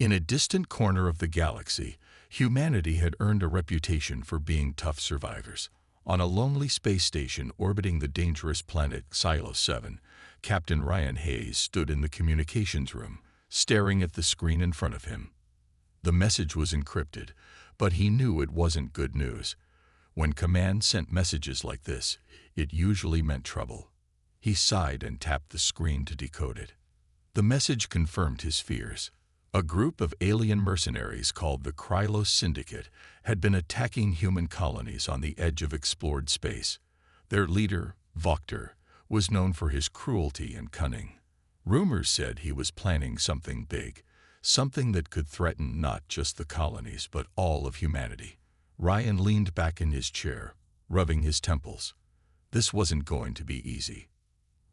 In a distant corner of the galaxy, humanity had earned a reputation for being tough survivors. On a lonely space station orbiting the dangerous planet Silo 7, Captain Ryan Hayes stood in the communications room, staring at the screen in front of him. The message was encrypted, but he knew it wasn't good news. When command sent messages like this, it usually meant trouble. He sighed and tapped the screen to decode it. The message confirmed his fears. A group of alien mercenaries called the Krylos Syndicate had been attacking human colonies on the edge of explored space. Their leader, Vokter, was known for his cruelty and cunning. Rumors said he was planning something big, something that could threaten not just the colonies but all of humanity. Ryan leaned back in his chair, rubbing his temples. This wasn't going to be easy.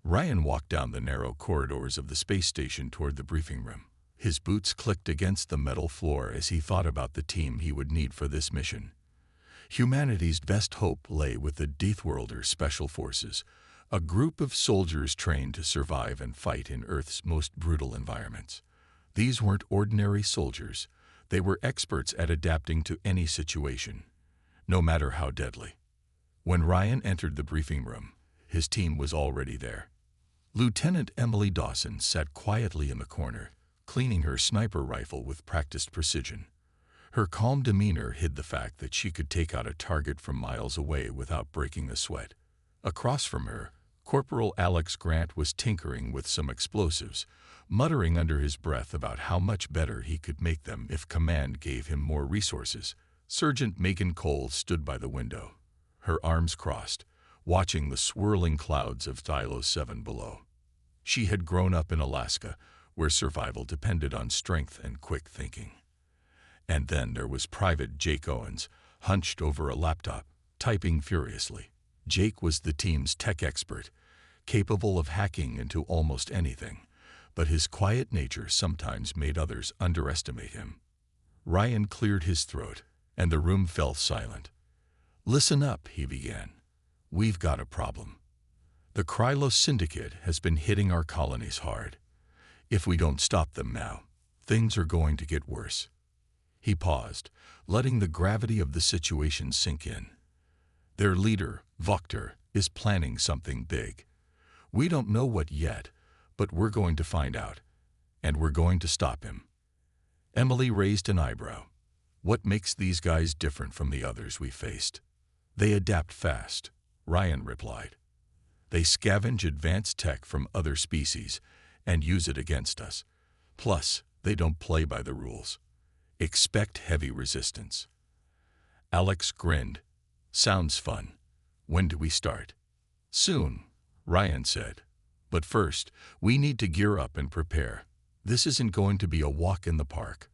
Ryan walked down the narrow corridors of the space station toward the briefing room. His boots clicked against the metal floor as he thought about the team he would need for this mission. Humanity's best hope lay with the Deathworlder Special Forces, a group of soldiers trained to survive and fight in Earth's most brutal environments. These weren't ordinary soldiers. They were experts at adapting to any situation, no matter how deadly. When Ryan entered the briefing room, his team was already there. Lieutenant Emily Dawson sat quietly in the corner, cleaning her sniper rifle with practiced precision. Her calm demeanor hid the fact that she could take out a target from miles away without breaking a sweat. Across from her, Corporal Alex Grant was tinkering with some explosives, muttering under his breath about how much better he could make them if command gave him more resources. Sergeant Megan Cole stood by the window, her arms crossed, watching the swirling clouds of Silo 7 below. She had grown up in Alaska, where survival depended on strength and quick thinking. And then there was Private Jake Owens, hunched over a laptop, typing furiously. Jake was the team's tech expert, capable of hacking into almost anything, but his quiet nature sometimes made others underestimate him. Ryan cleared his throat, and the room fell silent. "Listen up," he began. "We've got a problem. The Krylos Syndicate has been hitting our colonies hard. If we don't stop them now, things are going to get worse." He paused, letting the gravity of the situation sink in. "Their leader, Vokter, is planning something big. We don't know what yet, but we're going to find out, and we're going to stop him." Emily raised an eyebrow. "What makes these guys different from the others we faced?" "They adapt fast," Ryan replied. "They scavenge advanced tech from other species and use it against us. Plus, they don't play by the rules. Expect heavy resistance." Alex grinned. "Sounds fun. When do we start?" "Soon," Ryan said. "But first, we need to gear up and prepare. This isn't going to be a walk in the park."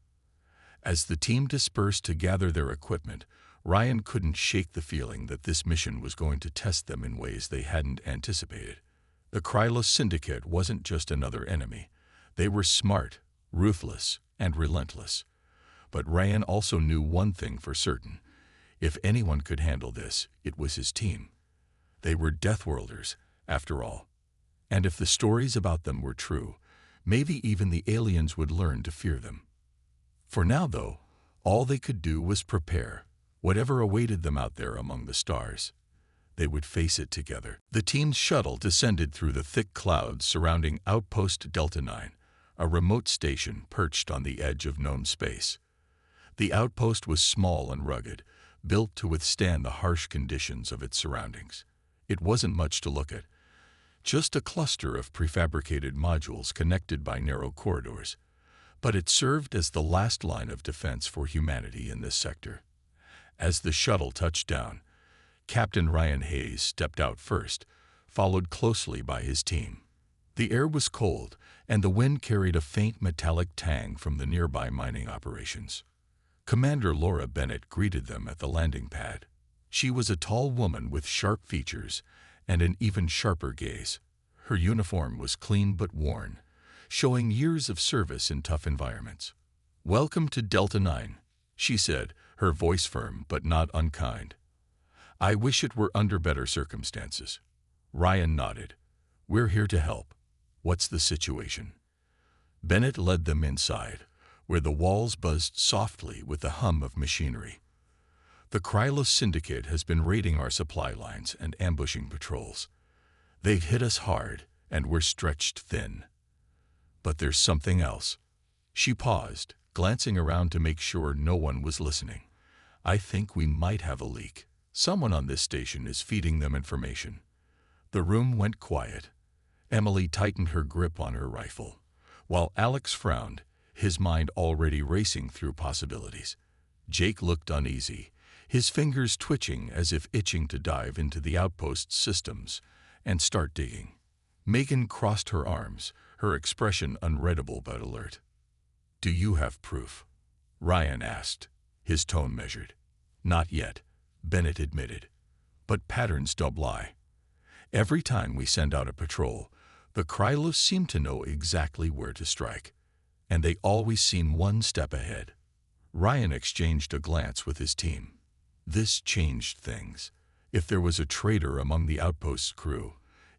As the team dispersed to gather their equipment, Ryan couldn't shake the feeling that this mission was going to test them in ways they hadn't anticipated. The Krylos Syndicate wasn't just another enemy. They were smart, ruthless, and relentless. But Ryan also knew one thing for certain. If anyone could handle this, it was his team. They were Deathworlders, after all. And if the stories about them were true, maybe even the aliens would learn to fear them. For now, though, all they could do was prepare, whatever awaited them out there among the stars. They would face it together. The team's shuttle descended through the thick clouds surrounding Outpost Delta 9, a remote station perched on the edge of known space. The outpost was small and rugged, built to withstand the harsh conditions of its surroundings. It wasn't much to look at, just a cluster of prefabricated modules connected by narrow corridors. But it served as the last line of defense for humanity in this sector. As the shuttle touched down, Captain Ryan Hayes stepped out first, followed closely by his team. The air was cold, and the wind carried a faint metallic tang from the nearby mining operations. Commander Laura Bennett greeted them at the landing pad. She was a tall woman with sharp features and an even sharper gaze. Her uniform was clean but worn, showing years of service in tough environments. "Welcome to Delta 9, she said, her voice firm but not unkind. "I wish it were under better circumstances." Ryan nodded. "We're here to help. What's the situation?" Bennett led them inside, where the walls buzzed softly with the hum of machinery. The Krylos Syndicate has been raiding our supply lines and ambushing patrols. They've hit us hard, and we're stretched thin. But there's something else. She paused, glancing around to make sure no one was listening. I think we might have a leak. Someone on this station is feeding them information. The room went quiet. Emily tightened her grip on her rifle, while Alex frowned, his mind already racing through possibilities. Jake looked uneasy, his fingers twitching as if itching to dive into the outpost's systems and start digging. Megan crossed her arms, her expression unreadable but alert. Do you have proof? Ryan asked, his tone measured. Not yet, Bennett admitted. But patterns don't lie. Every time we send out a patrol, the Krylos seem to know exactly where to strike, and they always seem one step ahead. Ryan exchanged a glance with his team. This changed things. If there was a traitor among the outpost's crew,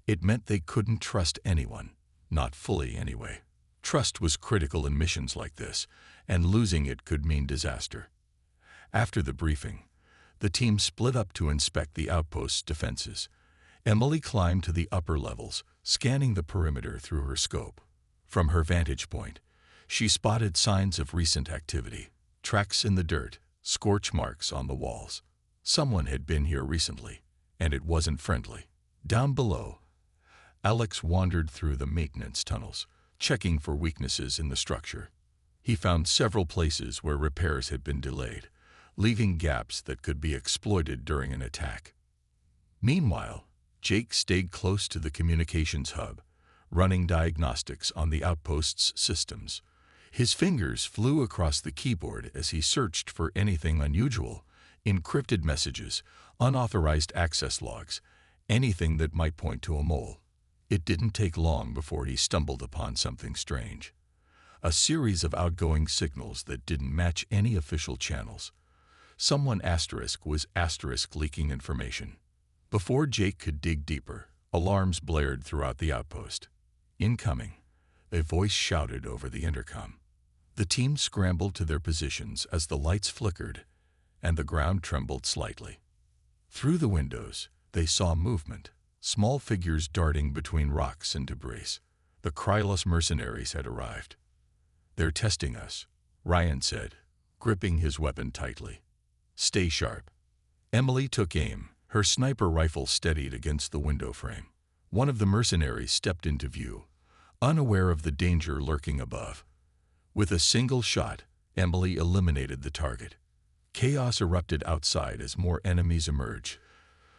it meant they couldn't trust anyone, not fully anyway. Trust was critical in missions like this, and losing it could mean disaster. After the briefing, the team split up to inspect the outpost's defenses. Emily climbed to the upper levels, scanning the perimeter through her scope. From her vantage point, she spotted signs of recent activity, tracks in the dirt, scorch marks on the walls. Someone had been here recently, and it wasn't friendly. Down below, Alex wandered through the maintenance tunnels, checking for weaknesses in the structure. He found several places where repairs had been delayed, leaving gaps that could be exploited during an attack. Meanwhile, Jake stayed close to the communications hub, running diagnostics on the outpost's systems. His fingers flew across the keyboard as he searched for anything unusual, encrypted messages, unauthorized access logs, anything that might point to a mole. It didn't take long before he stumbled upon something strange. A series of outgoing signals that didn't match any official channels. Someone was leaking information. Before Jake could dig deeper, alarms blared throughout the outpost. Incoming, a voice shouted over the intercom. The team scrambled to their positions as the lights flickered and the ground trembled slightly. Through the windows, they saw movement, small figures darting between rocks and debris. The Krylos mercenaries had arrived. They're testing us, Ryan said, gripping his weapon tightly. Stay sharp. Emily took aim, her sniper rifle steadied against the window frame. One of the mercenaries stepped into view, unaware of the danger lurking above. With a single shot, Emily eliminated the target. Chaos erupted outside as more enemies emerged,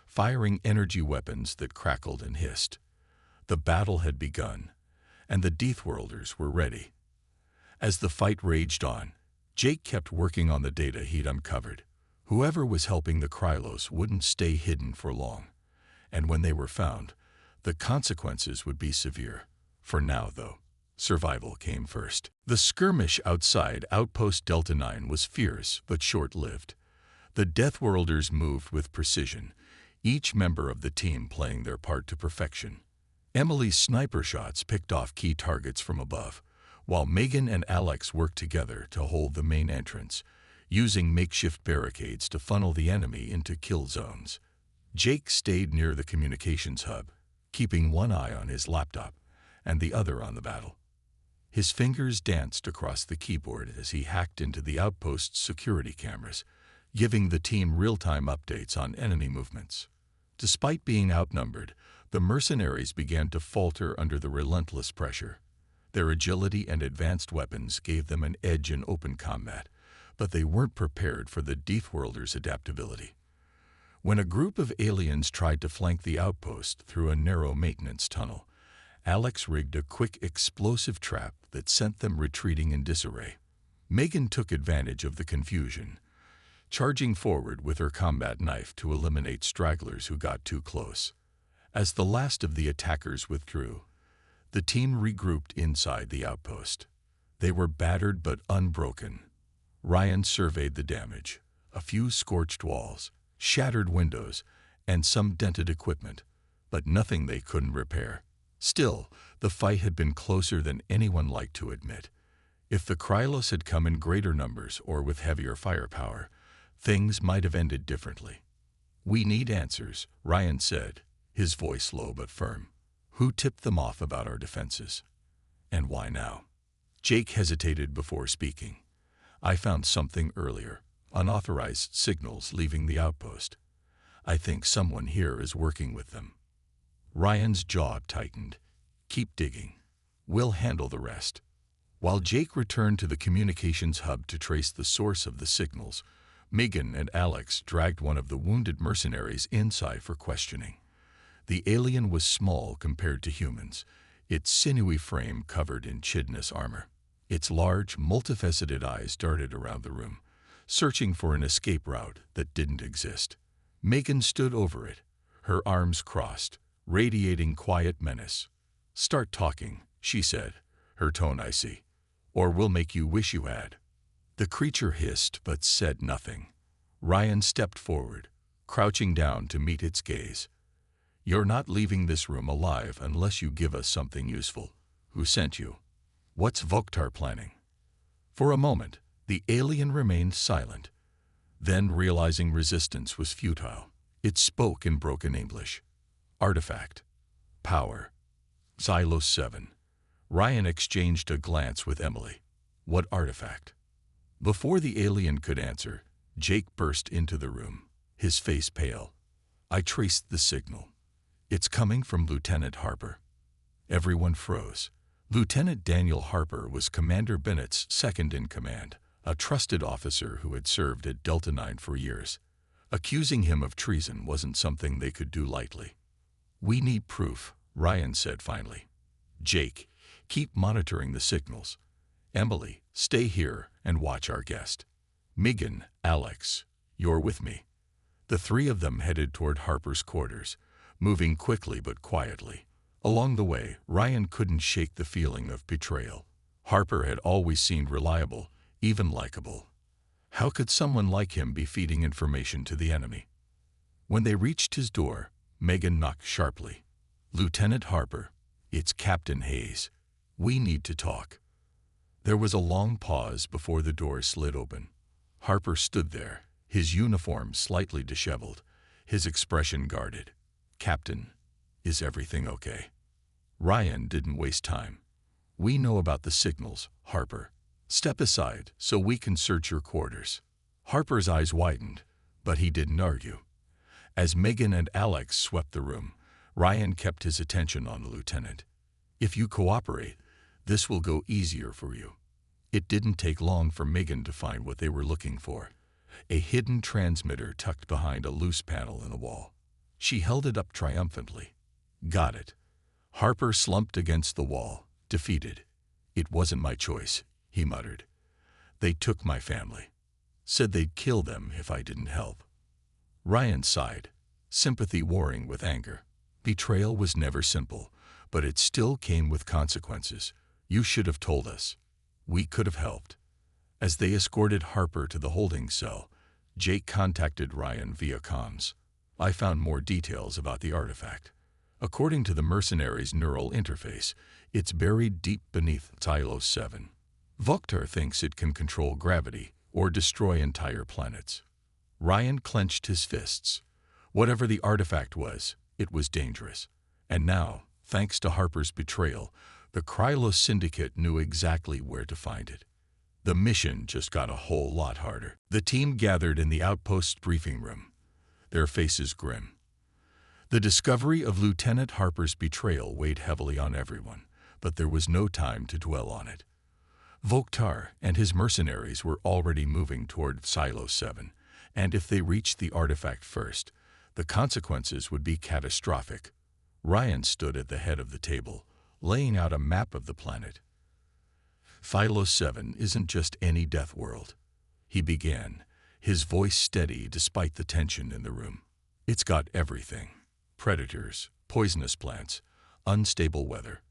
firing energy weapons that crackled and hissed. The battle had begun, and the Deathworlders were ready. As the fight raged on, Jake kept working on the data he'd uncovered. Whoever was helping the Krylos wouldn't stay hidden for long, and when they were found, the consequences would be severe. For now, though, survival came first. The skirmish outside Outpost Delta 9 was fierce but short-lived. The Deathworlders moved with precision, each member of the team playing their part to perfection. Emily's sniper shots picked off key targets from above, while Megan and Alex worked together to hold the main entrance, using makeshift barricades to funnel the enemy into kill zones. Jake stayed near the communications hub, keeping one eye on his laptop and the other on the battle. His fingers danced across the keyboard as he hacked into the outpost's security cameras, giving the team real-time updates on enemy movements. Despite being outnumbered, the mercenaries began to falter under the relentless pressure. Their agility and advanced weapons gave them an edge in open combat, but they weren't prepared for the Deathworlders' adaptability. When a group of aliens tried to flank the outpost through a narrow maintenance tunnel, Alex rigged a quick explosive trap that sent them retreating in disarray. Megan took advantage of the confusion, charging forward with her combat knife to eliminate stragglers who got too close. As the last of the attackers withdrew, the team regrouped inside the outpost. They were battered but unbroken. Ryan surveyed the damage: a few scorched walls, shattered windows, and some dented equipment, but nothing they couldn't repair. Still, the fight had been closer than anyone liked to admit. If the Krylos had come in greater numbers or with heavier firepower, things might have ended differently. "We need answers," Ryan said, his voice low but firm. "Who tipped them off about our defenses? And why now?" Jake hesitated before speaking. "I found something earlier, unauthorized signals leaving the outpost. I think someone here is working with them." Ryan's jaw tightened. "Keep digging. We'll handle the rest." While Jake returned to the communications hub to trace the source of the signals, Megan and Alex dragged one of the wounded mercenaries inside for questioning. The alien was small compared to humans, its sinewy frame covered in chidness armor. Its large, multifaceted eyes darted around the room, searching for an escape route that didn't exist. Megan stood over it, her arms crossed, radiating quiet menace. "Start talking," she said, her tone icy, "or we'll make you wish you had." The creature hissed but said nothing. Ryan stepped forward, crouching down to meet its gaze. "You're not leaving this room alive unless you give us something useful. Who sent you? What's Voktar planning?" For a moment, the alien remained silent. Then, realizing resistance was futile, it spoke in broken English. "Artifact. Power. Xylos 7. Ryan exchanged a glance with Emily. "What artifact?" Before the alien could answer, Jake burst into the room, his face pale. "I traced the signal. It's coming from Lieutenant Harper." Everyone froze. Lieutenant Daniel Harper was Commander Bennett's second-in-command, a trusted officer who had served at Delta 9 for years. Accusing him of treason wasn't something they could do lightly. "We need proof," Ryan said finally. "Jake, keep monitoring the signals. Emily, stay here and watch our guest. Megan, Alex, you're with me." The three of them headed toward Harper's quarters, moving quickly but quietly. Along the way, Ryan couldn't shake the feeling of betrayal. Harper had always seemed reliable, even likable. How could someone like him be feeding information to the enemy? When they reached his door, Megan knocked sharply. "Lieutenant Harper, it's Captain Hayes. We need to talk." There was a long pause before the door slid open. Harper stood there, his uniform slightly disheveled, his expression guarded. "Captain, is everything okay?" Ryan didn't waste time. "We know about the signals, Harper. Step aside so we can search your quarters." Harper's eyes widened, but he didn't argue. As Megan and Alex swept the room, Ryan kept his attention on the lieutenant. "If you cooperate, this will go easier for you." It didn't take long for Megan to find what they were looking for, a hidden transmitter tucked behind a loose panel in the wall. She held it up triumphantly. "Got it." Harper slumped against the wall, defeated. "It wasn't my choice," he muttered. "They took my family. Said they'd kill them if I didn't help." Ryan sighed, sympathy warring with anger. Betrayal was never simple, but it still came with consequences. "You should have told us. We could have helped." As they escorted Harper to the holding cell, Jake contacted Ryan via comms. "I found more details about the artifact. According to the Mercenaries' neural interface, it's buried deep beneath Xylos 7. Voktar thinks it can control gravity or destroy entire planets." Ryan clenched his fists. Whatever the artifact was, it was dangerous. And now, thanks to Harper's betrayal, the Krylos Syndicate knew exactly where to find it. The mission just got a whole lot harder. The team gathered in the outpost's briefing room, their faces grim. The discovery of Lieutenant Harper's betrayal weighed heavily on everyone, but there was no time to dwell on it. Voktar and his mercenaries were already moving toward Xylos 7, and if they reached the artifact first, the consequences would be catastrophic. Ryan stood at the head of the table, laying out a map of the planet. "Xylos 7 isn't just any death world," he began, his voice steady despite the tension in the room. "It's got everything. Predators, poisonous plants, unstable weather.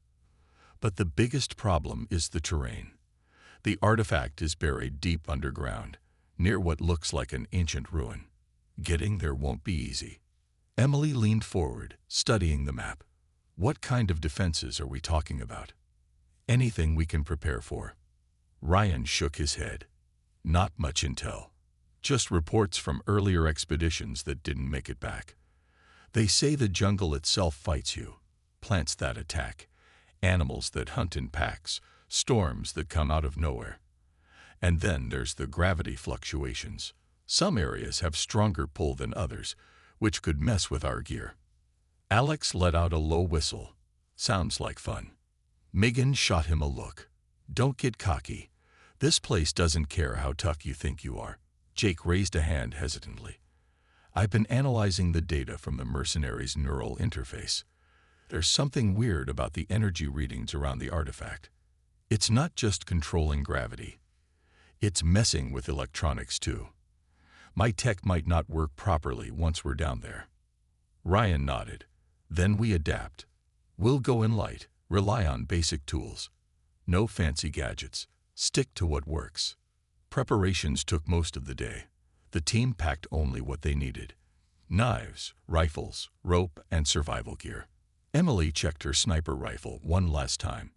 But the biggest problem is the terrain. The artifact is buried deep underground, near what looks like an ancient ruin. Getting there won't be easy." Emily leaned forward, studying the map. "What kind of defenses are we talking about?" "Anything we can prepare for." Ryan shook his head. Not much intel. Just reports from earlier expeditions that didn't make it back. They say the jungle itself fights you, plants that attack, animals that hunt in packs, storms that come out of nowhere. And then there's the gravity fluctuations. Some areas have stronger pull than others, which could mess with our gear. Alex let out a low whistle. Sounds like fun. Megan shot him a look. Don't get cocky. This place doesn't care how tough you think you are. Jake raised a hand hesitantly. I've been analyzing the data from the Mercenaries' neural interface. There's something weird about the energy readings around the artifact. It's not just controlling gravity. It's messing with electronics too. My tech might not work properly once we're down there. Ryan nodded. Then we adapt. We'll go in light, rely on basic tools. No fancy gadgets. Stick to what works. Preparations took most of the day. The team packed only what they needed. Knives, rifles, rope, and survival gear. Emily checked her sniper rifle one last time,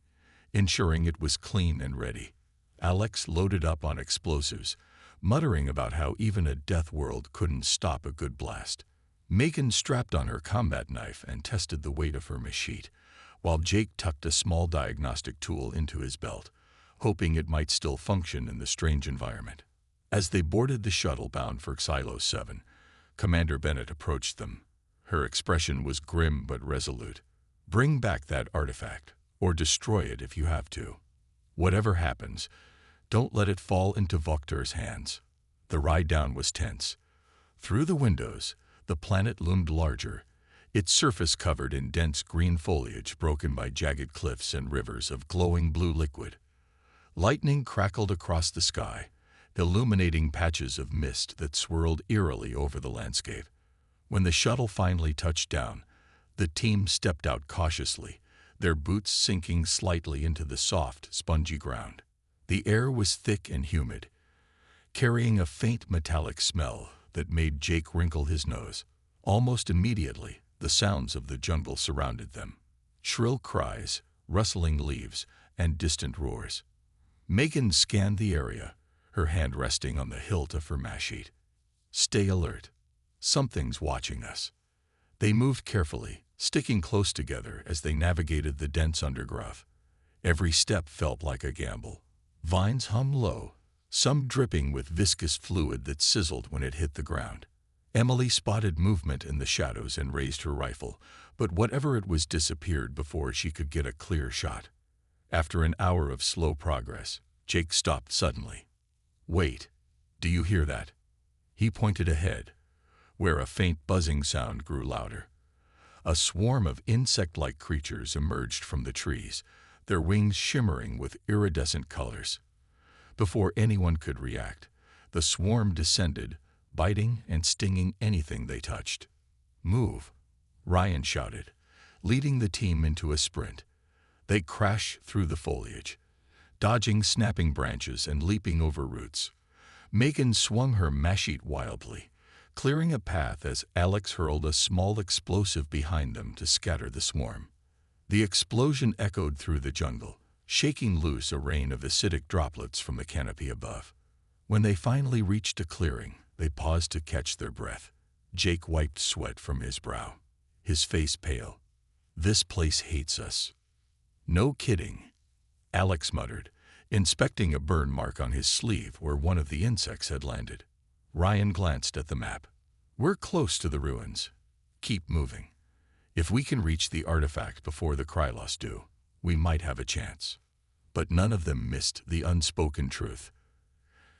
ensuring it was clean and ready. Alex loaded up on explosives, muttering about how even a Deathworlder couldn't stop a good blast. Megan strapped on her combat knife and tested the weight of her machete, while Jake tucked a small diagnostic tool into his belt, hoping it might still function in the strange environment. As they boarded the shuttle bound for Silo 7, Commander Bennett approached them. Her expression was grim but resolute. Bring back that artifact, or destroy it if you have to. Whatever happens, don't let it fall into Voktor's hands. The ride down was tense. Through the windows, the planet loomed larger, its surface covered in dense green foliage broken by jagged cliffs and rivers of glowing blue liquid. Lightning crackled across the sky, illuminating patches of mist that swirled eerily over the landscape. When the shuttle finally touched down, the team stepped out cautiously, their boots sinking slightly into the soft, spongy ground. The air was thick and humid, carrying a faint metallic smell that made Jake wrinkle his nose. Almost immediately, the sounds of the jungle surrounded them. Shrill cries, rustling leaves, and distant roars. Megan scanned the area, her hand resting on the hilt of her machete. Stay alert. Something's watching us. They moved carefully, sticking close together as they navigated the dense undergrowth. Every step felt like a gamble. Vines hummed low, some dripping with viscous fluid that sizzled when it hit the ground. Emily spotted movement in the shadows and raised her rifle, but whatever it was disappeared before she could get a clear shot. After an hour of slow progress, Jake stopped suddenly. Wait, do you hear that? He pointed ahead, where a faint buzzing sound grew louder. A swarm of insect-like creatures emerged from the trees, their wings shimmering with iridescent colors. Before anyone could react, the swarm descended, biting and stinging anything they touched. Move, Ryan shouted, leading the team into a sprint. They crashed through the foliage, dodging snapping branches and leaping over roots. Megan swung her machete wildly, clearing a path as Alex hurled a small explosive behind them to scatter the swarm. The explosion echoed through the jungle, shaking loose a rain of acidic droplets from the canopy above. When they finally reached a clearing, they paused to catch their breath. Jake wiped sweat from his brow, his face pale. This place hates us. No kidding, Alex muttered, inspecting a burn mark on his sleeve where one of the insects had landed. Ryan glanced at the map. We're close to the ruins. Keep moving. If we can reach the artifact before the Krylos do, we might have a chance. But none of them missed the unspoken truth.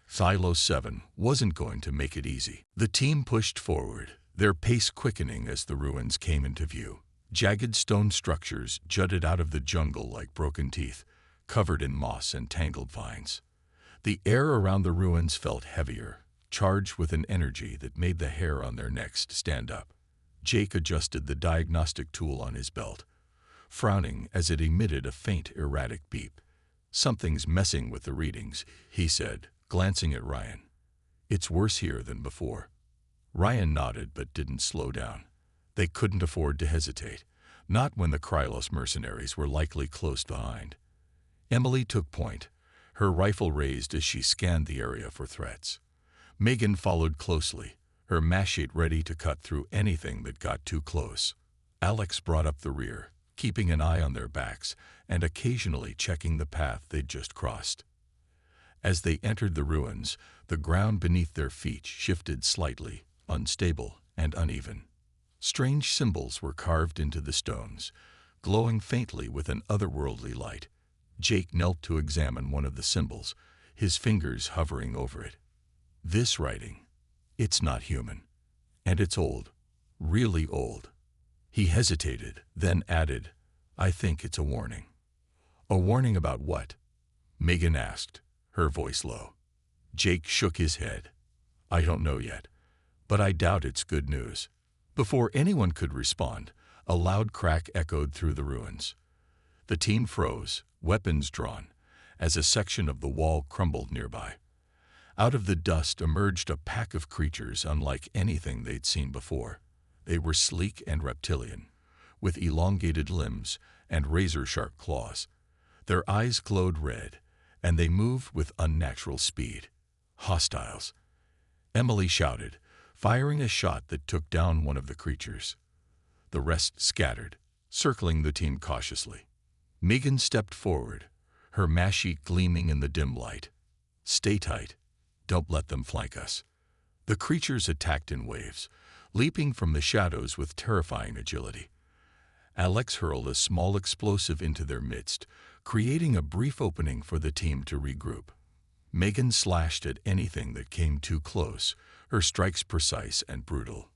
Silo 7 wasn't going to make it easy. The team pushed forward, their pace quickening as the ruins came into view. Jagged stone structures jutted out of the jungle like broken teeth, covered in moss and tangled vines. The air around the ruins felt heavier, charged with an energy that made the hair on their necks stand up. Jake adjusted the diagnostic tool on his belt, frowning as it emitted a faint, erratic beep. Something's messing with the readings, he said, glancing at Ryan. It's worse here than before. Ryan nodded but didn't slow down. They couldn't afford to hesitate, not when the Krylos mercenaries were likely close behind. Emily took point, her rifle raised as she scanned the area for threats. Megan followed closely, her machete ready to cut through anything that got too close. Alex brought up the rear, keeping an eye on their backs and occasionally checking the path they'd just crossed. As they entered the ruins, the ground beneath their feet shifted slightly, unstable and uneven. Strange symbols were carved into the stones, glowing faintly with an otherworldly light. Jake knelt to examine one of the symbols, his fingers hovering over it. This writing, it's not human. And it's old, really old. He hesitated, then added, I think it's a warning. A warning about what? Megan asked, her voice low. Jake shook his head. I don't know yet, but I doubt it's good news. Before anyone could respond, a loud crack echoed through the ruins. The team froze, weapons drawn, as a section of the wall crumbled nearby. Out of the dust emerged a pack of creatures unlike anything they'd seen before. They were sleek and reptilian, with elongated limbs and razor-sharp claws. Their eyes glowed red, and they moved with unnatural speed. Hostiles. Emily shouted, firing a shot that took down one of the creatures. The rest scattered, circling the team cautiously. Megan stepped forward, her machete gleaming in the dim light. Stay tight. Don't let them flank us. The creatures attacked in waves, leaping from the shadows with terrifying agility. Alex hurled a small explosive into their midst, creating a brief opening for the team to regroup. Megan slashed at anything that came too close, her strikes precise and brutal.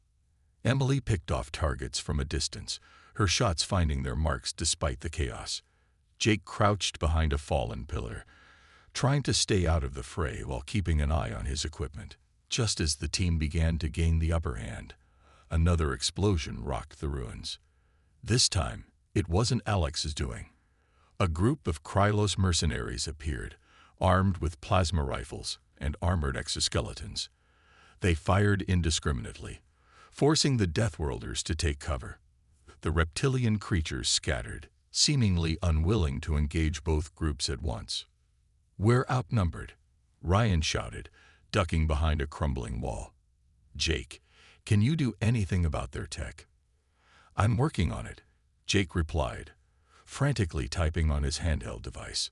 Emily picked off targets from a distance, her shots finding their marks despite the chaos. Jake crouched behind a fallen pillar, trying to stay out of the fray while keeping an eye on his equipment. Just as the team began to gain the upper hand, another explosion rocked the ruins. This time, it wasn't Alex's doing. A group of Krylos mercenaries appeared, armed with plasma rifles and armored exoskeletons. They fired indiscriminately, forcing the Deathworlders to take cover. The reptilian creatures scattered, seemingly unwilling to engage both groups at once. We're outnumbered, Ryan shouted, ducking behind a crumbling wall. Jake, can you do anything about their tech? I'm working on it, Jake replied, frantically typing on his handheld device.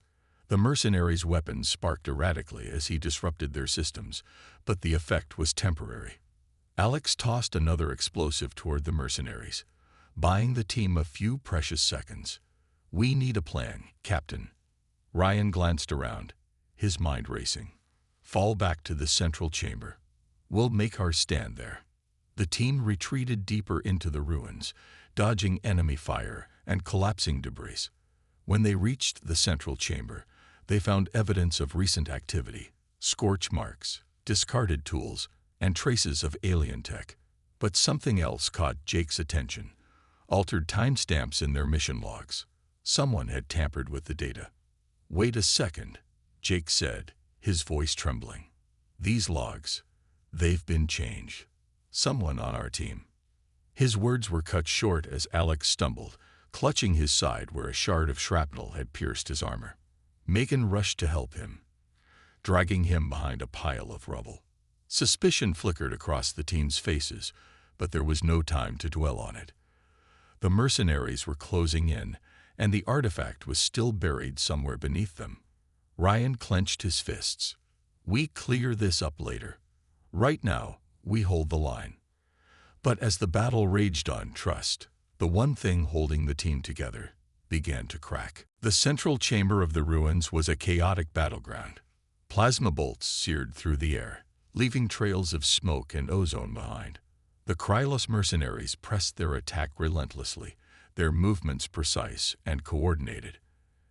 The mercenaries' weapons sparked erratically as he disrupted their systems, but the effect was temporary. Alex tossed another explosive toward the mercenaries, buying the team a few precious seconds. We need a plan, Captain. Ryan glanced around, his mind racing. Fall back to the central chamber. We'll make our stand there. The team retreated deeper into the ruins, dodging enemy fire and collapsing debris. When they reached the central chamber, they found evidence of recent activity, scorch marks, discarded tools, and traces of alien tech. But something else caught Jake's attention, altered timestamps in their mission logs. Someone had tampered with the data. Wait a second, Jake said, his voice trembling. These logs, they've been changed. Someone on our team. His words were cut short as Alex stumbled, clutching his side where a shard of shrapnel had pierced his armor. Megan rushed to help him, dragging him behind a pile of rubble. Suspicion flickered across the team's faces, but there was no time to dwell on it. The mercenaries were closing in, and the artifact was still buried somewhere beneath them. Ryan clenched his fists. We clear this up later. Right now, we hold the line. But as the battle raged on, trust, the one thing holding the team together, began to crack. The central chamber of the ruins was a chaotic battleground. Plasma bolts seared through the air, leaving trails of smoke and ozone behind. The Krylos mercenaries pressed their attack relentlessly, their movements precise and coordinated.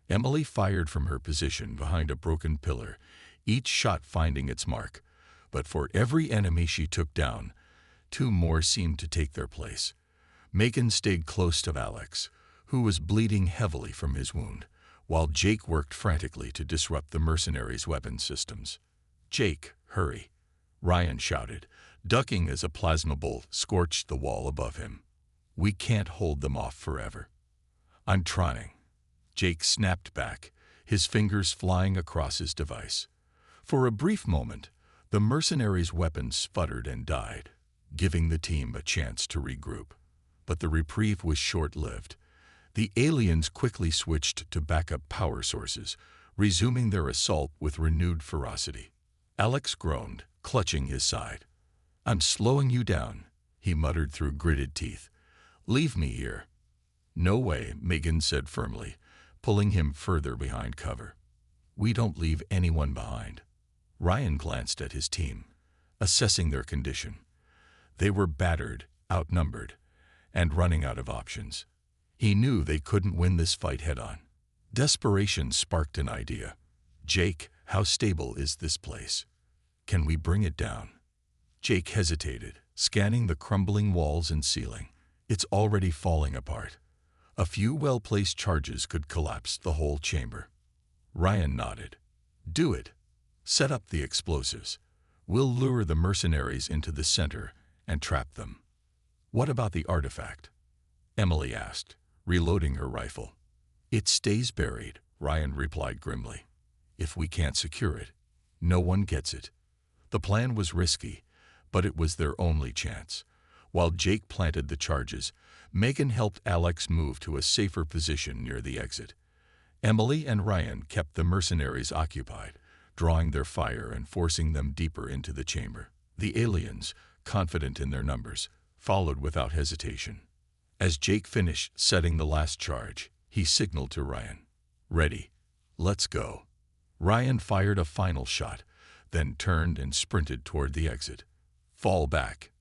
Emily fired from her position behind a broken pillar, each shot finding its mark. But for every enemy she took down, two more seemed to take their place. Megan stayed close to Alex, who was bleeding heavily from his wound, while Jake worked frantically to disrupt the mercenaries' weapon systems. Jake, hurry, Ryan shouted, ducking as a plasma bolt scorched the wall above him. We can't hold them off forever. I'm trying. Jake snapped back, his fingers flying across his device. For a brief moment, the mercenaries' weapons sputtered and died, giving the team a chance to regroup. But the reprieve was short-lived. The aliens quickly switched to backup power sources, resuming their assault with renewed ferocity. Alex groaned, clutching his side. "I'm slowing you down," he muttered through gritted teeth. "Leave me here." "No way," Megan said firmly, pulling him further behind cover. "We don't leave anyone behind." Ryan glanced at his team, assessing their condition. They were battered, outnumbered, and running out of options. He knew they couldn't win this fight head-on. Desperation sparked an idea. "Jake, how stable is this place? Can we bring it down?" Jake hesitated, scanning the crumbling walls and ceiling. "It's already falling apart. A few well-placed charges could collapse the whole chamber." Ryan nodded. "Do it. Set up the explosives. We'll lure the mercenaries into the center and trap them." "What about the artifact?" Emily asked, reloading her rifle. "It stays buried," Ryan replied grimly. "If we can't secure it, no one gets it." The plan was risky, but it was their only chance. While Jake planted the charges, Megan helped Alex move to a safer position near the exit. Emily and Ryan kept the mercenaries occupied, drawing their fire and forcing them deeper into the chamber. The aliens, confident in their numbers, followed without hesitation. As Jake finished setting the last charge, he signaled to Ryan. "Ready. Let's go." Ryan fired a final shot, then turned and sprinted toward the exit. "Fall back.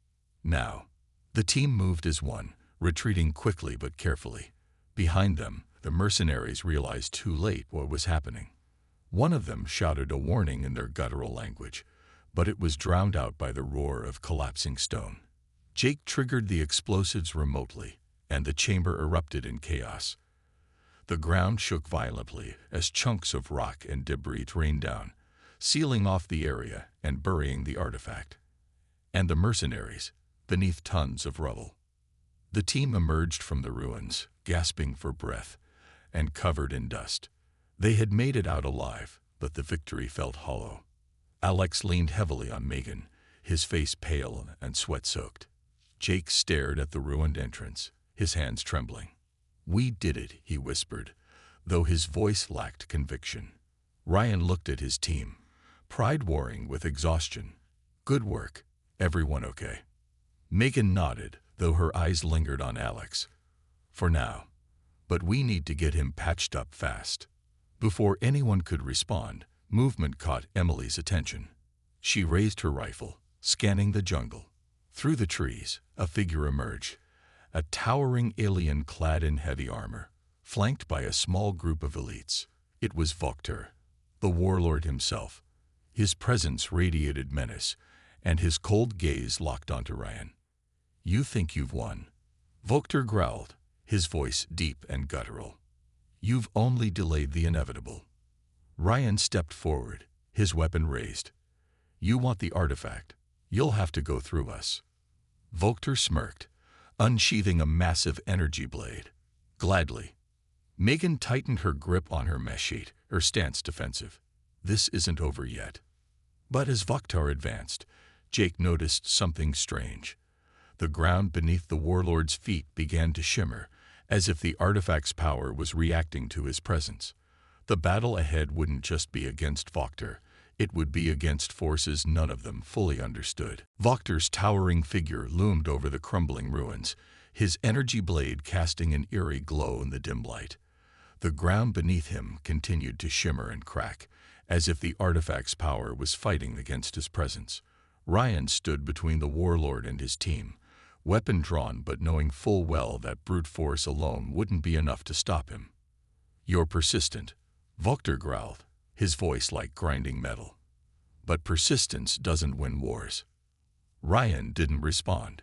Now." The team moved as one, retreating quickly but carefully. Behind them, the mercenaries realized too late what was happening. One of them shouted a warning in their guttural language, but it was drowned out by the roar of collapsing stone. Jake triggered the explosives remotely, and the chamber erupted in chaos. The ground shook violently as chunks of rock and debris rained down, sealing off the area and burying the artifact. And the mercenaries, beneath tons of rubble. The team emerged from the ruins, gasping for breath, and covered in dust. They had made it out alive, but the victory felt hollow. Alex leaned heavily on Megan, his face pale and sweat-soaked. Jake stared at the ruined entrance, his hands trembling. "We did it," he whispered, though his voice lacked conviction. Ryan looked at his team, pride warring with exhaustion. "Good work. Everyone okay?" Megan nodded, though her eyes lingered on Alex. "For now. But we need to get him patched up fast." Before anyone could respond, movement caught Emily's attention. She raised her rifle, scanning the jungle. Through the trees, a figure emerged, a towering alien clad in heavy armor, flanked by a small group of elites. It was Vokter, the warlord himself. His presence radiated menace, and his cold gaze locked onto Ryan. "You think you've won?" Vokter growled, his voice deep and guttural. "You've only delayed the inevitable." Ryan stepped forward, his weapon raised. "You want the artifact? You'll have to go through us." Vokter smirked, unsheathing a massive energy blade. "Gladly." Megan tightened her grip on her mesh sheet, her stance defensive. This isn't over yet. But as Vokter advanced, Jake noticed something strange. The ground beneath the warlord's feet began to shimmer, as if the artifact's power was reacting to his presence. The battle ahead wouldn't just be against Vokter, it would be against forces none of them fully understood. Vokter's towering figure loomed over the crumbling ruins, his energy blade casting an eerie glow in the dim light. The ground beneath him continued to shimmer and crack, as if the artifact's power was fighting against his presence. Ryan stood between the warlord and his team, weapon drawn but knowing full well that brute force alone wouldn't be enough to stop him. "You're persistent," Vokter growled, his voice like grinding metal. "But persistence doesn't win wars." Ryan didn't respond.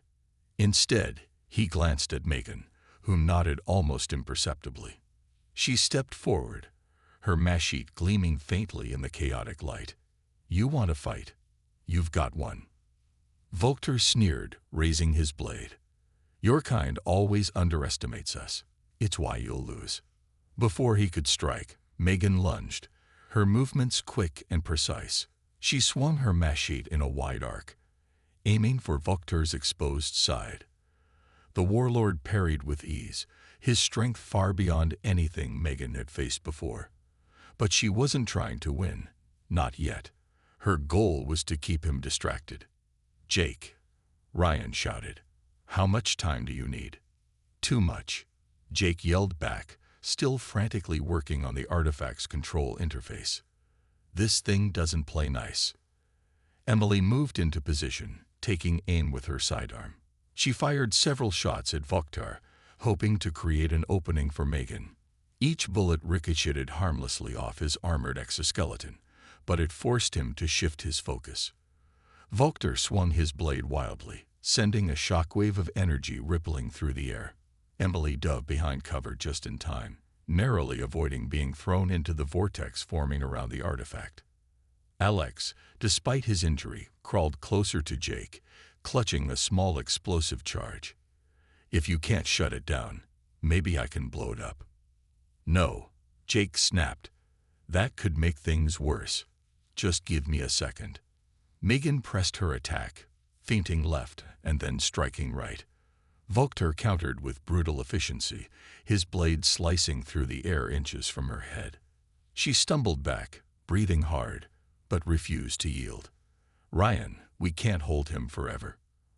Instead, he glanced at Megan, who nodded almost imperceptibly. She stepped forward, her mesh sheet gleaming faintly in the chaotic light. "You want to fight? You've got one." Vokter sneered, raising his blade. "Your kind always underestimates us. It's why you'll lose." Before he could strike, Megan lunged, her movements quick and precise. She swung her machete in a wide arc, aiming for Voktar's exposed side. The warlord parried with ease, his strength far beyond anything Megan had faced before. But she wasn't trying to win. Not yet. Her goal was to keep him distracted. "Jake," Ryan shouted. "How much time do you need?" "Too much," Jake yelled back, still frantically working on the artifact's control interface. "This thing doesn't play nice." Emily moved into position, taking aim with her sidearm. She fired several shots at Voktar, hoping to create an opening for Megan. Each bullet ricocheted harmlessly off his armored exoskeleton, but it forced him to shift his focus. Voktar swung his blade wildly, sending a shockwave of energy rippling through the air. Emily dove behind cover just in time, narrowly avoiding being thrown into the vortex forming around the artifact. Alex, despite his injury, crawled closer to Jake, clutching a small explosive charge. "If you can't shut it down, maybe I can blow it up." "No," Jake snapped. "That could make things worse. Just give me a second." Megan pressed her attack, feinting left and then striking right. Voktar countered with brutal efficiency, his blade slicing through the air inches from her head. She stumbled back, breathing hard, but refused to yield. "Ryan, we can't hold him forever."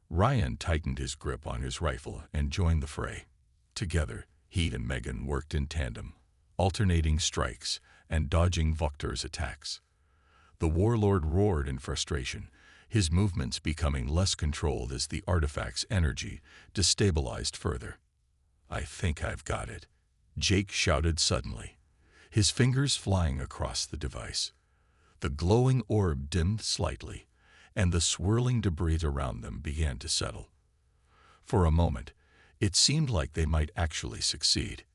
Ryan tightened his grip on his rifle and joined the fray. Together, he and Megan worked in tandem, alternating strikes and dodging Voktar's attacks. The warlord roared in frustration, his movements becoming less controlled as the artifact's energy destabilized further. "I think I've got it," Jake shouted suddenly, his fingers flying across the device. The glowing orb dimmed slightly, and the swirling debris around them began to settle. For a moment, it seemed like they might actually succeed.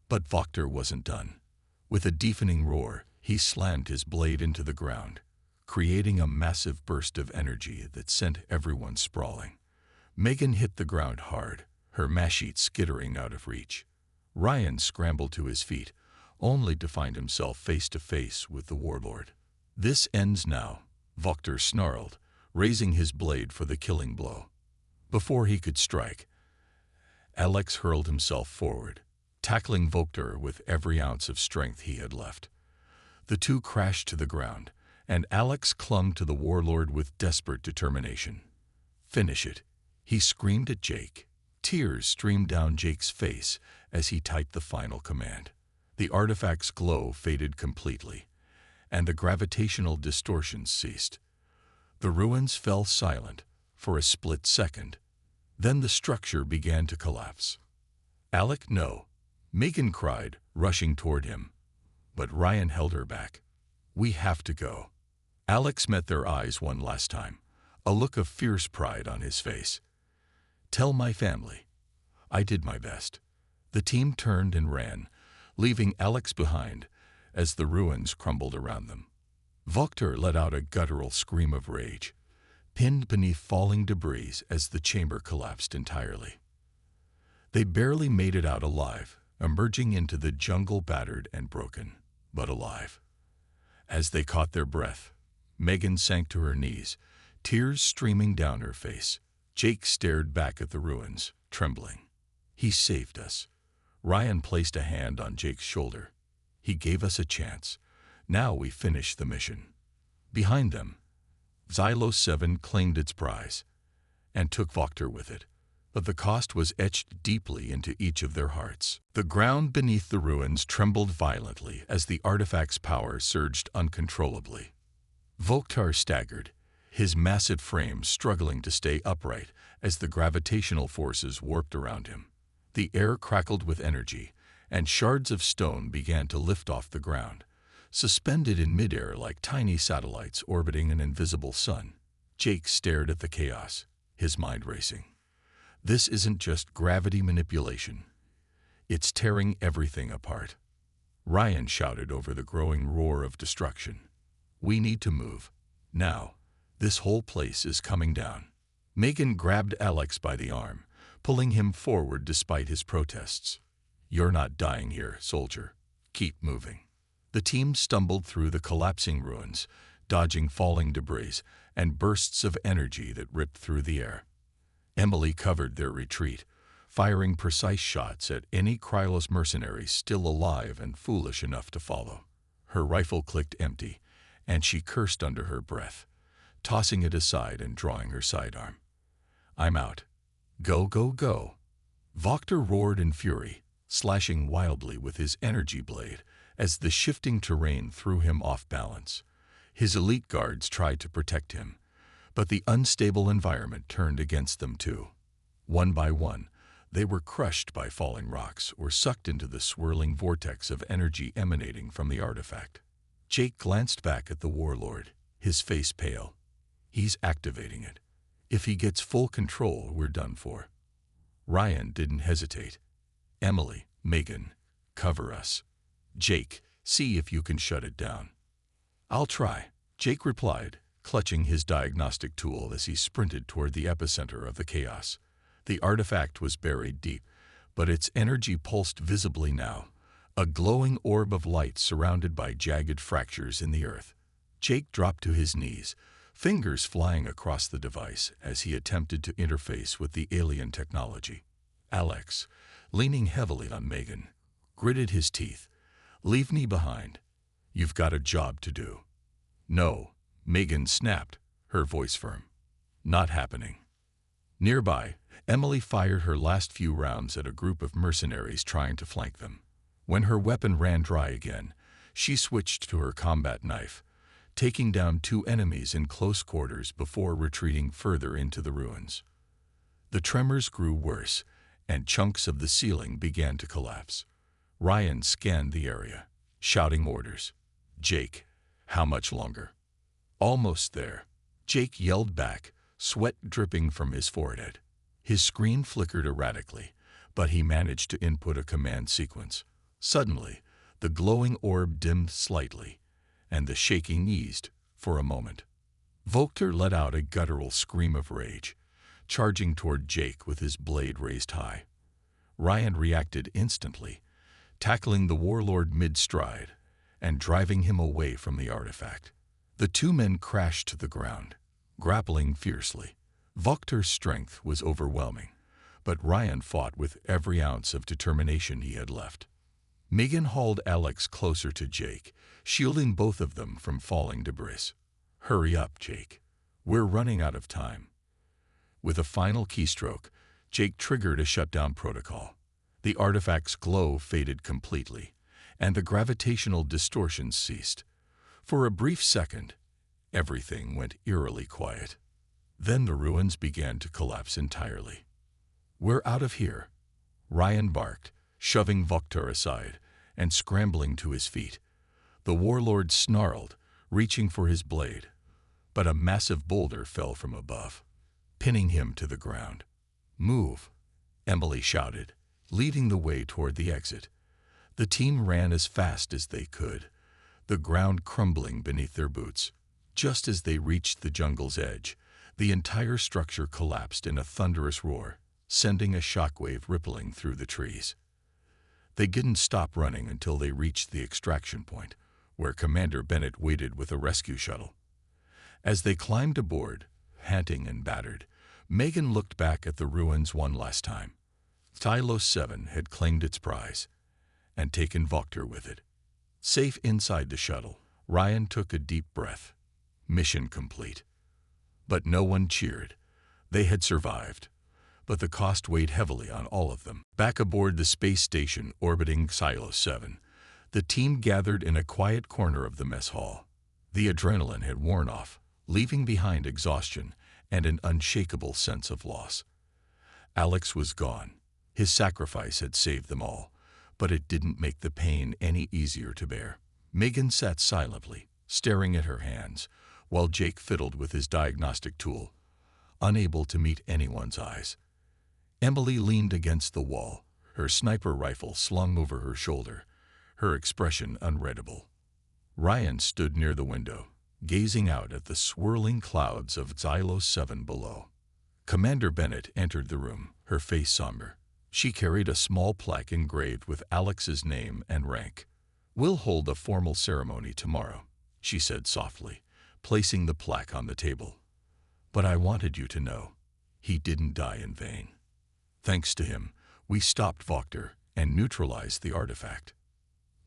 But Voktar wasn't done. With a deafening roar, he slammed his blade into the ground, creating a massive burst of energy that sent everyone sprawling. Megan hit the ground hard, her machete skittering out of reach. Ryan scrambled to his feet, only to find himself face to face with the warlord. "This ends now," Voktar snarled, raising his blade for the killing blow. Before he could strike, Alex hurled himself forward, tackling Voktar with every ounce of strength he had left. The two crashed to the ground, and Alex clung to the warlord with desperate determination. "Finish it," he screamed at Jake. Tears streamed down Jake's face as he typed the final command. The artifact's glow faded completely, and the gravitational distortions ceased. The ruins fell silent for a split second. Then the structure began to collapse. "Alec, no," Megan cried, rushing toward him. But Ryan held her back. "We have to go." Alex met their eyes one last time, a look of fierce pride on his face. "Tell my family. I did my best." The team turned and ran, leaving Alex behind as the ruins crumbled around them. Voktar let out a guttural scream of rage, pinned beneath falling debris as the chamber collapsed entirely. They barely made it out alive, emerging into the jungle battered and broken, but alive. As they caught their breath, Megan sank to her knees, tears streaming down her face. Jake stared back at the ruins, trembling. "He saved us." Ryan placed a hand on Jake's shoulder. "He gave us a chance. Now we finish the mission." Behind them, Xylo 7 claimed its prize and took Voktar with it, but the cost was etched deeply into each of their hearts. The ground beneath the ruins trembled violently as the artifact's power surged uncontrollably. Voktar staggered, his massive frame struggling to stay upright as the gravitational forces warped around him. The air crackled with energy, and shards of stone began to lift off the ground, suspended in midair like tiny satellites orbiting an invisible sun. Jake stared at the chaos, his mind racing. This isn't just gravity manipulation. It's tearing everything apart. Ryan shouted over the growing roar of destruction. "We need to move. Now. This whole place is coming down." Megan grabbed Alex by the arm, pulling him forward despite his protests. "You're not dying here, soldier. Keep moving." The team stumbled through the collapsing ruins, dodging falling debris and bursts of energy that ripped through the air. Emily covered their retreat, firing precise shots at any Krylos mercenary still alive and foolish enough to follow. Her rifle clicked empty, and she cursed under her breath, tossing it aside and drawing her sidearm. "I'm out. Go, go, go." Vokter roared in fury, slashing wildly with his energy blade as the shifting terrain threw him off balance. His elite guards tried to protect him, but the unstable environment turned against them too. One by one, they were crushed by falling rocks or sucked into the swirling vortex of energy emanating from the artifact. Jake glanced back at the warlord, his face pale. "He's activating it. If he gets full control, we're done for." Ryan didn't hesitate. "Emily, Megan, cover us. Jake, see if you can shut it down." "I'll try," Jake replied, clutching his diagnostic tool as he sprinted toward the epicenter of the chaos. The artifact was buried deep, but its energy pulsed visibly now, a glowing orb of light surrounded by jagged fractures in the earth. Jake dropped to his knees, fingers flying across the device as he attempted to interface with the alien technology. Alex, leaning heavily on Megan, gritted his teeth. "Leave me behind. You've got a job to do." "No," Megan snapped, her voice firm. "Not happening." Nearby, Emily fired her last few rounds at a group of mercenaries trying to flank them. When her weapon ran dry again, she switched to her combat knife, taking down 2 enemies in close quarters before retreating further into the ruins. The tremors grew worse, and chunks of the ceiling began to collapse. Ryan scanned the area, shouting orders. "Jake, how much longer?" "Almost there," Jake yelled back, sweat dripping from his forehead. His screen flickered erratically, but he managed to input a command sequence. Suddenly, the glowing orb dimmed slightly, and the shaking eased for a moment. Vokter let out a guttural scream of rage, charging toward Jake with his blade raised high. Ryan reacted instantly, tackling the warlord mid-stride and driving him away from the artifact. The 2 men crashed to the ground, grappling fiercely. Vokter's strength was overwhelming, but Ryan fought with every ounce of determination he had left. Megan hauled Alex closer to Jake, shielding both of them from falling debris. "Hurry up, Jake. We're running out of time." With a final keystroke, Jake triggered a shutdown protocol. The artifact's glow faded completely, and the gravitational distortions ceased. For a brief second, everything went eerily quiet. Then the ruins began to collapse entirely. "We're out of here," Ryan barked, shoving Vokter aside and scrambling to his feet. The warlord snarled, reaching for his blade, but a massive boulder fell from above, pinning him to the ground. "Move," Emily shouted, leading the way toward the exit. The team ran as fast as they could, the ground crumbling beneath their boots. Just as they reached the jungle's edge, the entire structure collapsed in a thunderous roar, sending a shockwave rippling through the trees. They didn't stop running until they reached the extraction point, where Commander Bennett waited with a rescue shuttle. As they climbed aboard, panting and battered, Megan looked back at the ruins one last time. Tylos 7 had claimed its prize and taken Vokter with it. Safe inside the shuttle, Ryan took a deep breath. Mission complete. But no one cheered. They had survived, but the cost weighed heavily on all of them. Back aboard the space station orbiting Tylos 7, the team gathered in a quiet corner of the mess hall. The adrenaline had worn off, leaving behind exhaustion and an unshakable sense of loss. Alex was gone. His sacrifice had saved them all, but it didn't make the pain any easier to bear. Megan sat silently, staring at her hands, while Jake fiddled with his diagnostic tool, unable to meet anyone's eyes. Emily leaned against the wall, her sniper rifle slung over her shoulder, her expression unreadable. Ryan stood near the window, gazing out at the swirling clouds of Tylos 7 below. Commander Bennett entered the room, her face somber. She carried a small plaque engraved with Alex's name and rank. "We'll hold a formal ceremony tomorrow," she said softly, placing the plaque on the table. "But I wanted you to know, he didn't die in vain. Thanks to him, we stopped Vokter and neutralized the artifact."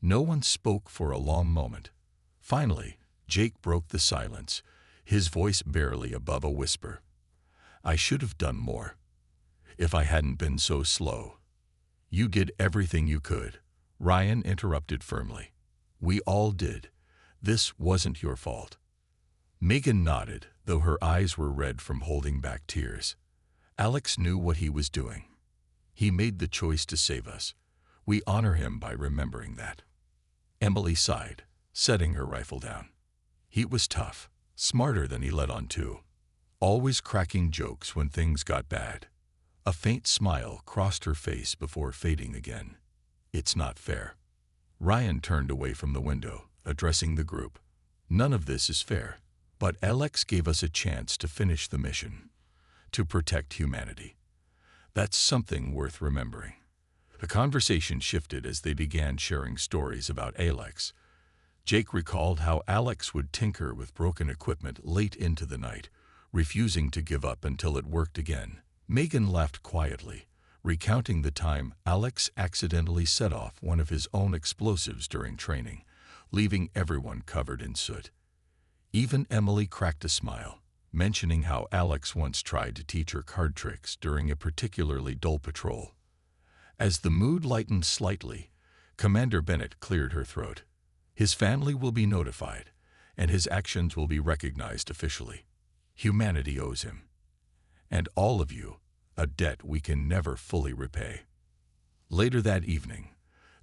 No one spoke for a long moment. Finally, Jake broke the silence, his voice barely above a whisper. "I should have done more. If I hadn't been so slow." "You did everything you could," Ryan interrupted firmly. "We all did. This wasn't your fault." Megan nodded, though her eyes were red from holding back tears. Alex knew what he was doing. He made the choice to save us. We honor him by remembering that. Emily sighed, setting her rifle down. He was tough, smarter than he let on to. Always cracking jokes when things got bad. A faint smile crossed her face before fading again. "It's not fair." Ryan turned away from the window, addressing the group. "None of this is fair, but Alex gave us a chance to finish the mission, to protect humanity. That's something worth remembering." The conversation shifted as they began sharing stories about Alex. Jake recalled how Alex would tinker with broken equipment late into the night, refusing to give up until it worked again. Megan laughed quietly, recounting the time Alex accidentally set off one of his own explosives during training, leaving everyone covered in soot. Even Emily cracked a smile, mentioning how Alex once tried to teach her card tricks during a particularly dull patrol. As the mood lightened slightly, Commander Bennett cleared her throat. "His family will be notified, and his actions will be recognized officially. Humanity owes him. And all of you, a debt we can never fully repay." Later that evening,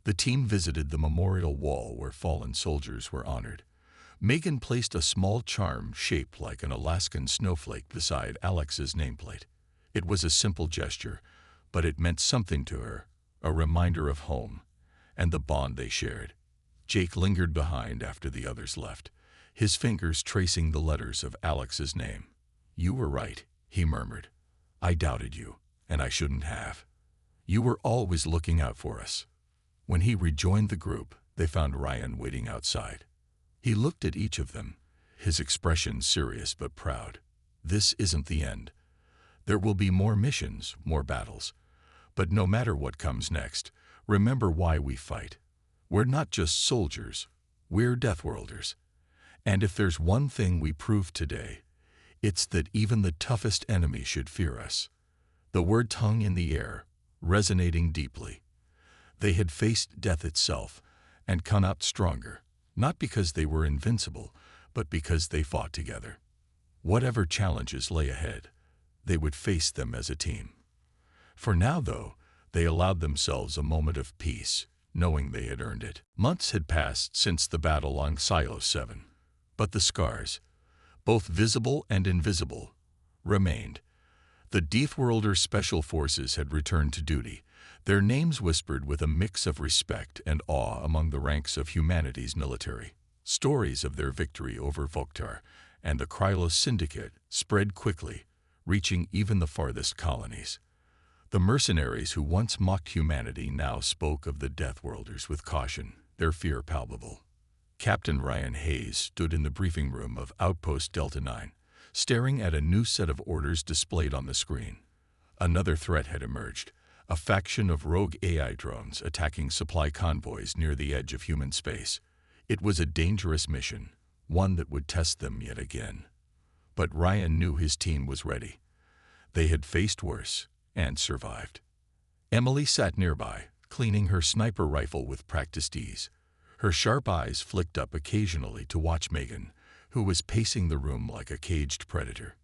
the team visited the memorial wall where fallen soldiers were honored. Megan placed a small charm shaped like an Alaskan snowflake beside Alex's nameplate. It was a simple gesture, but it meant something to her, a reminder of home and the bond they shared. Jake lingered behind after the others left, his fingers tracing the letters of Alex's name. "You were right," he murmured. "I doubted you, and I shouldn't have. You were always looking out for us." When he rejoined the group, they found Ryan waiting outside. He looked at each of them, his expression serious but proud. "This isn't the end. There will be more missions, more battles. But no matter what comes next, remember why we fight. We're not just soldiers, we're Deathworlders. And if there's one thing we proved today, it's that even the toughest enemy should fear us." The word hung in the air, resonating deeply. They had faced death itself and come out stronger, not because they were invincible, but because they fought together. Whatever challenges lay ahead, they would face them as a team. For now, though, they allowed themselves a moment of peace, knowing they had earned it. Months had passed since the battle on Silo 7, but the scars, both visible and invisible, remained. The Deathworlder Special Forces had returned to duty, their names whispered with a mix of respect and awe among the ranks of humanity's military. Stories of their victory over Vokter and the Krylos Syndicate spread quickly, reaching even the farthest colonies. The mercenaries who once mocked humanity now spoke of the Deathworlders with caution, their fear palpable. Captain Ryan Hayes stood in the briefing room of Outpost Delta 9, staring at a new set of orders displayed on the screen. Another threat had emerged, a faction of rogue AI drones attacking supply convoys near the edge of human space. It was a dangerous mission, one that would test them yet again. But Ryan knew his team was ready. They had faced worse and survived. Emily sat nearby, cleaning her sniper rifle with practiced ease. Her sharp eyes flicked up occasionally to watch Megan, who was pacing the room like a caged predator.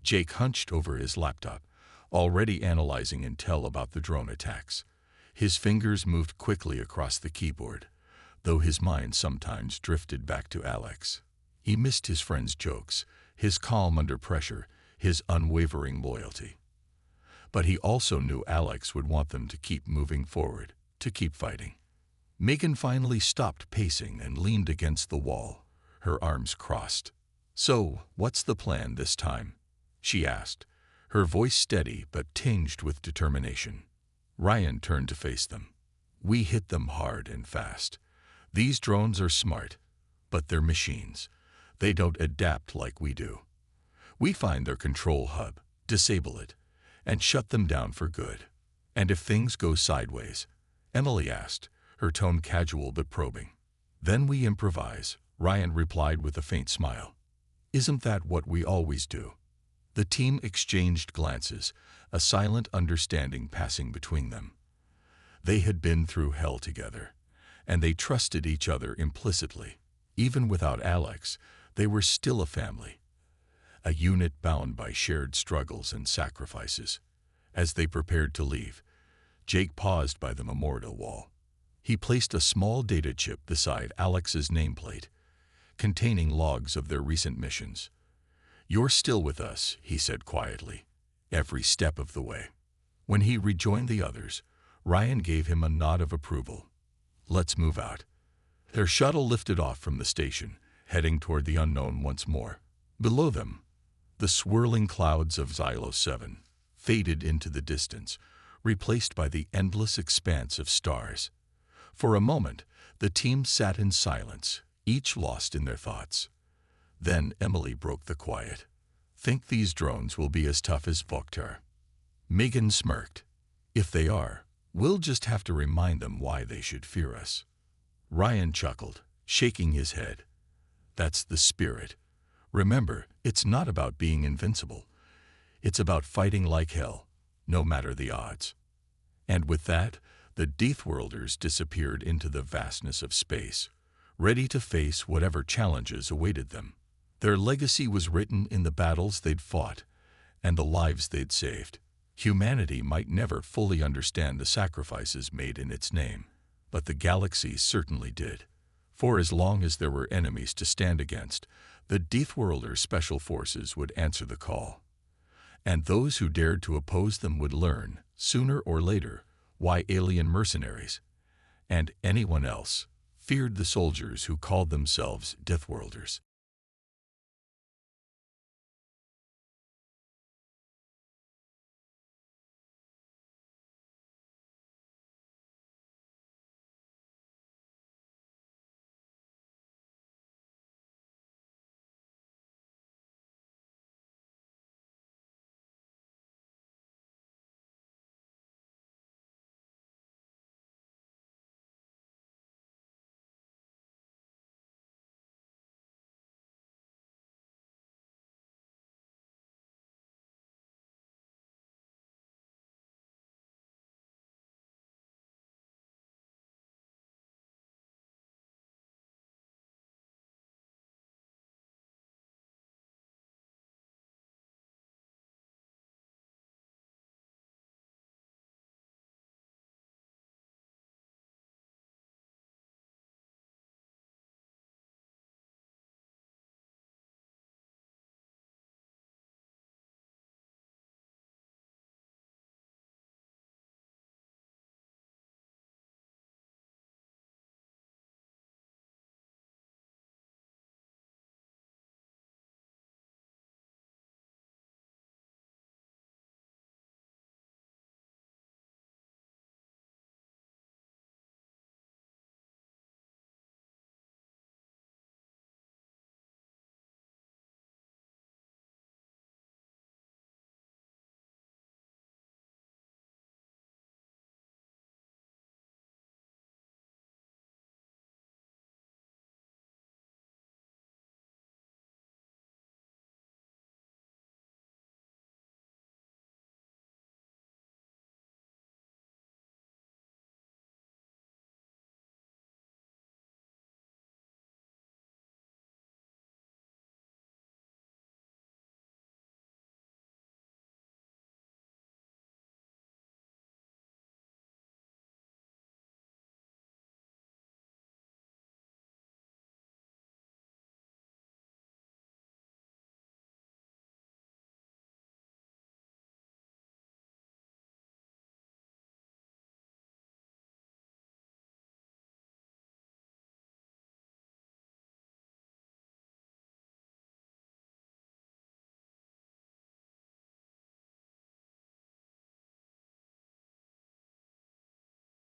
Jake hunched over his laptop, already analyzing intel about the drone attacks. His fingers moved quickly across the keyboard, though his mind sometimes drifted back to Alex. He missed his friend's jokes, his calm under pressure, his unwavering loyalty. But he also knew Alex would want them to keep moving forward, to keep fighting. Megan finally stopped pacing and leaned against the wall, her arms crossed. "So, what's the plan this time?" she asked, her voice steady but tinged with determination. Ryan turned to face them. "We hit them hard and fast. These drones are smart, but they're machines. They don't adapt like we do. We find their control hub, disable it, and shut them down for good. And if things go sideways, Emily asked, her tone casual but probing. Then we improvise, Ryan replied with a faint smile. Isn't that what we always do? The team exchanged glances, a silent understanding passing between them. They had been through hell together, and they trusted each other implicitly. Even without Alex, they were still a family, a unit bound by shared struggles and sacrifices. As they prepared to leave, Jake paused by the memorial wall. He placed a small data chip beside Alex's nameplate, containing logs of their recent missions. "You're still with us," he said quietly, "every step of the way." When he rejoined the others, Ryan gave him a nod of approval. "Let's move out." Their shuttle lifted off from the station, heading toward the unknown once more. Below them, the swirling clouds of Xylo 7 faded into the distance, replaced by the endless expanse of stars. For a moment, the team sat in silence, each lost in their thoughts. Then Emily broke the quiet. "Think these drones will be as tough as Voktar?" Megan smirked. "If they are, we'll just have to remind them why they should fear us." Ryan chuckled, shaking his head. "That's the spirit. Remember, it's not about being invincible. It's about fighting like hell, no matter the odds." And with that, the Deathworlders disappeared into the vastness of space, ready to face whatever challenges awaited them. Their legacy was written in the battles they'd fought and the lives they'd saved. Humanity might never fully understand the sacrifices made in its name, but the galaxy certainly did. For as long as there were enemies to stand against, the Deathworlder Special Forces would answer the call. And those who dared to oppose them would learn, sooner or later, why alien mercenaries, and anyone else, feared the soldiers who called themselves Deathworlders.